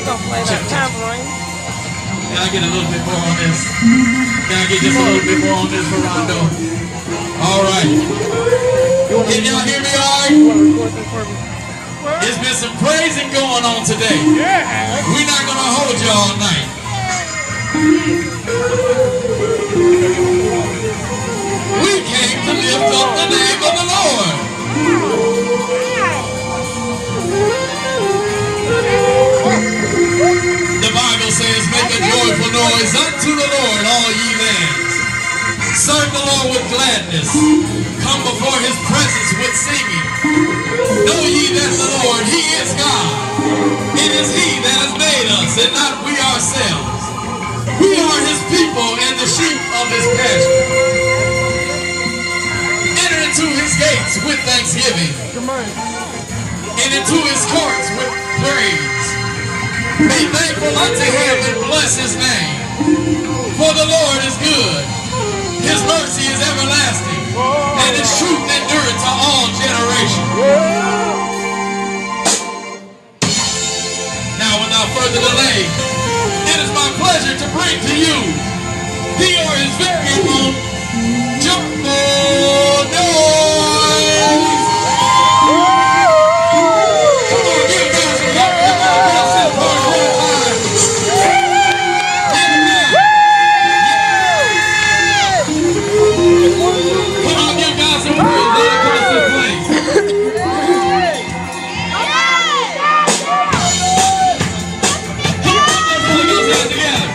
Can I get a little bit more on this? Can I get just a little bit more on this for Rondo? All right. Can y'all hear me all right? There's been some praising going on today. We're not going to hold you all night. We came to lift up the name of the Lord. The Bible says, make a joyful noise unto the Lord, all ye lands. Serve the Lord with gladness. Come before his presence with singing. Know ye that the Lord, he is God. It is he that has made us, and not we ourselves. We are his people and the sheep of his pasture. Enter into his gates with thanksgiving, and into his courts with praise. Be thankful unto him and bless his name. For the Lord is good. His mercy is everlasting, and his truth endureth to all generations. Now, without further delay, it is my pleasure to bring to you his very own joyful noise. Come on, give God some love. Come on, bless his heart one time. Come on, give God some praise all across this place. Come on, let's all get this together.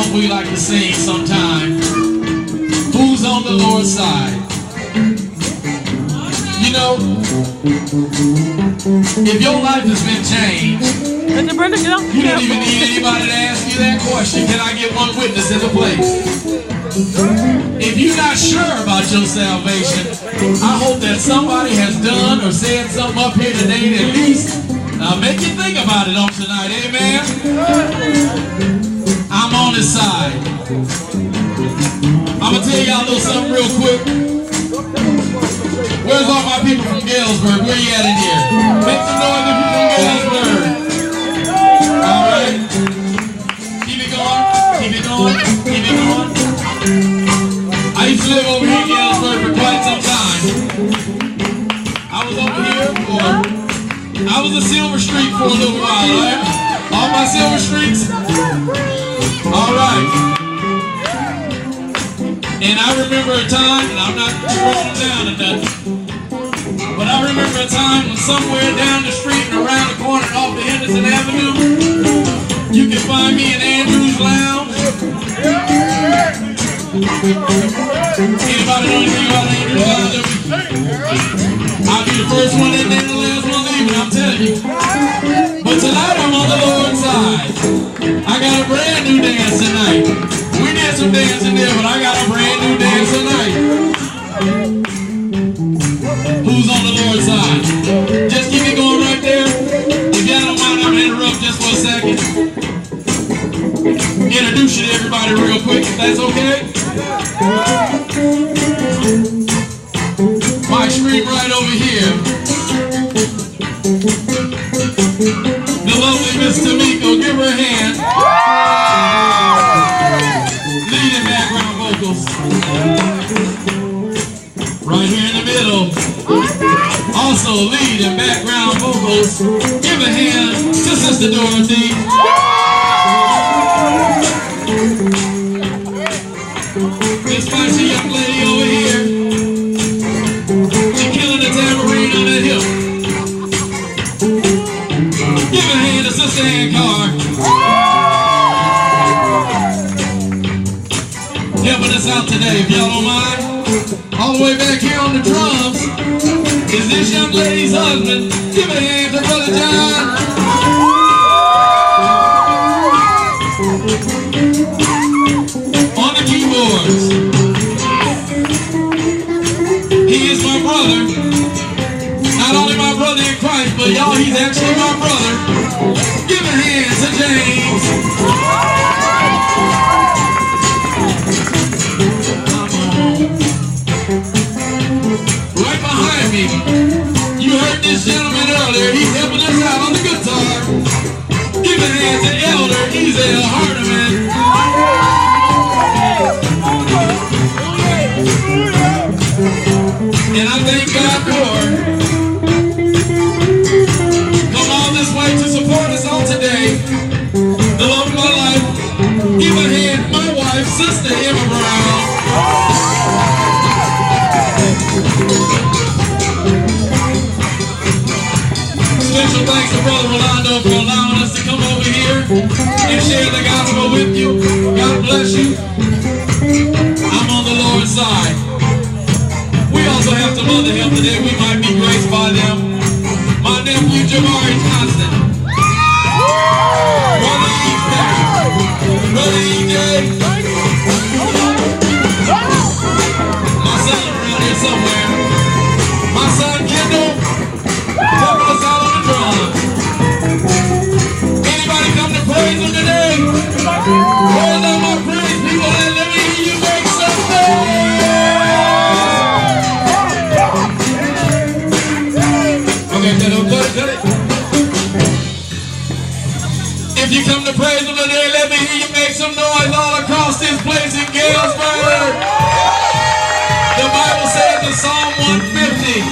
song we like to sing sometime. Who's on the Lord's side? You know, if your life has been changed, you don't even need anybody to ask you that question. Can I get one witness in the place? If you're not sure about your salvation, I hope that somebody has done or said something up here today that at least make you think about it on tonight. Amen? I'm on his side. I'm going to tell y'all a little something real quick. Where's all my people from Galesburg? Where you at in here? Make some noise if you're from Galesburg. All right. Keep it going. Keep it going. Keep it going. I used to live over here in Galesburg for quite some time. I was over here I was in Silver Street for a little while, right? All my Silver Streets? All right. And I remember a time, and I'm not throwing them down or nothing, but I remember a time when somewhere down the street and around the corner off the Henderson Avenue, you can find me in Andrew's Lounge. Anybody know anything about Andrew's Lounge? I'll be the first one in there and the last one leaving, I'm telling you. But tonight I'm on the Lord's side. I got a brand new dance tonight. We did some dancing there, but I got a brand new dance tonight. Who's on the Lord's side? Just keep it going right there. If y'all don't mind, I'm going to interrupt just for a second. Introduce you to everybody real quick, if that's okay. My extreme right over here, the lovely Miss Tamiko. Give her a hand. Leading background vocals. Right here in the middle. Also leading background vocals. Give a hand to Sister Dorothy. This spicy young lady over here. She's killing the tambourine on that hip. Give a hand to Sister Ann Carr. Helping us out today, if y'all don't mind. All the way back here on the drums is this young lady's husband. Give a hand to Brother John. On the keyboards. He is my brother. Not only my brother in Christ, but y'all, he's actually my brother. Give a hand to James. Right behind me, you heard this gentleman earlier. He's helping us out on the guitar. Give a hand to Elder Ezel Hardeman. And I thank God for come all this way to support us all today. The love of my life. Give a hand, my wife, Sister Emma Brown. Special thanks to Brother Rolando for allowing us to come over here and share the gospel with you. God bless you. I'm on the Lord's side. We also have some other help today. We might be graced by them. My nephew Jamari Constant. Brother EJ. Brother EJ. My son around here somewhere. My son Kendall. Helping us out on the drums. Anybody come to praise him today? Where's all my praise people? And let me hear you make some noise. Okay, cut it. If you come to praise him today, let me hear you make some noise all across this place in Galesburg. The Bible says in Psalm 150,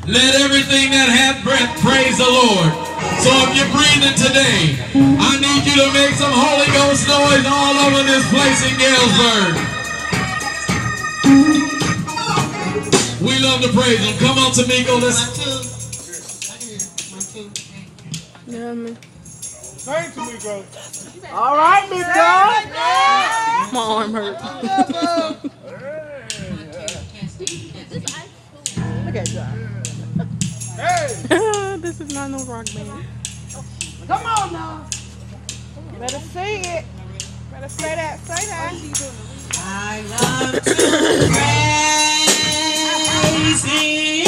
let everything that hath breath praise the Lord. So if you're breathing today, I need you to make some Holy Ghost noise all over this place in Galesburg. We love to praise him. Come on, Tamiko, let's... Yeah, man. All right, Big Dog. My arm hurt. Look at John. This is not no rock band. Come on now. Better sing it. Better say that. Say that. I love to praise Him.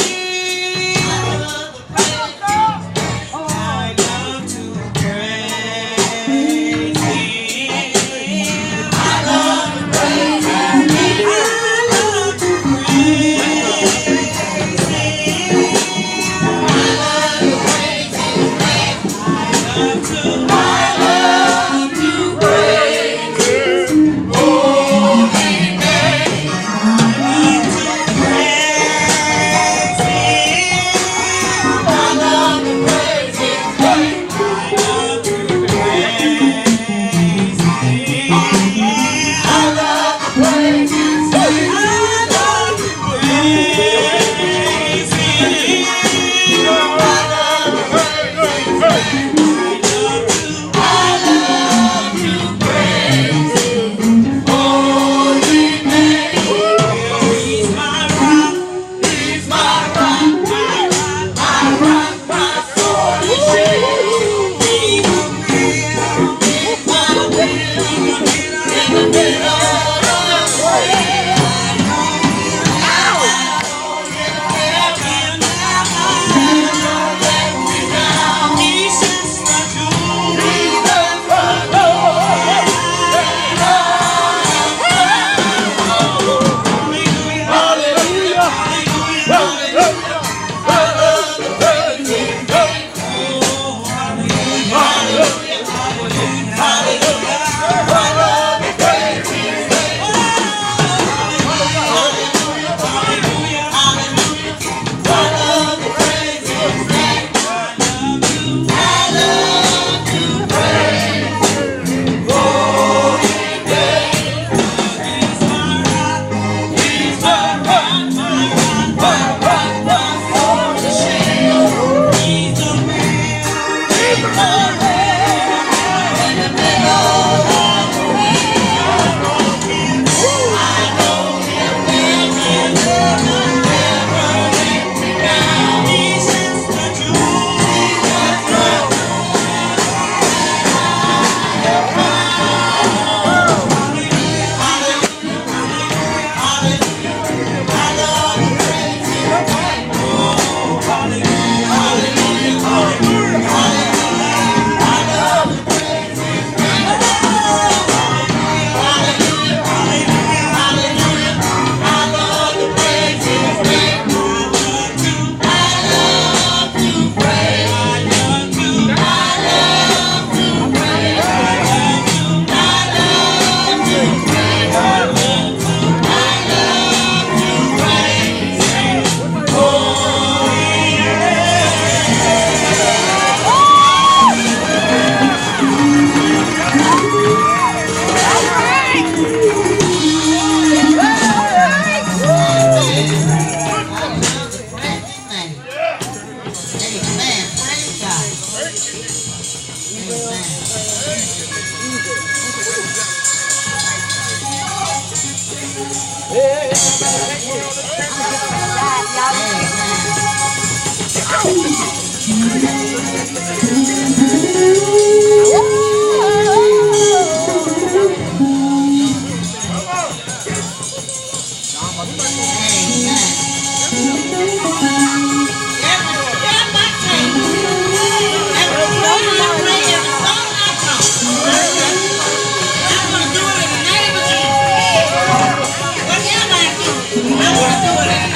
I want to do it.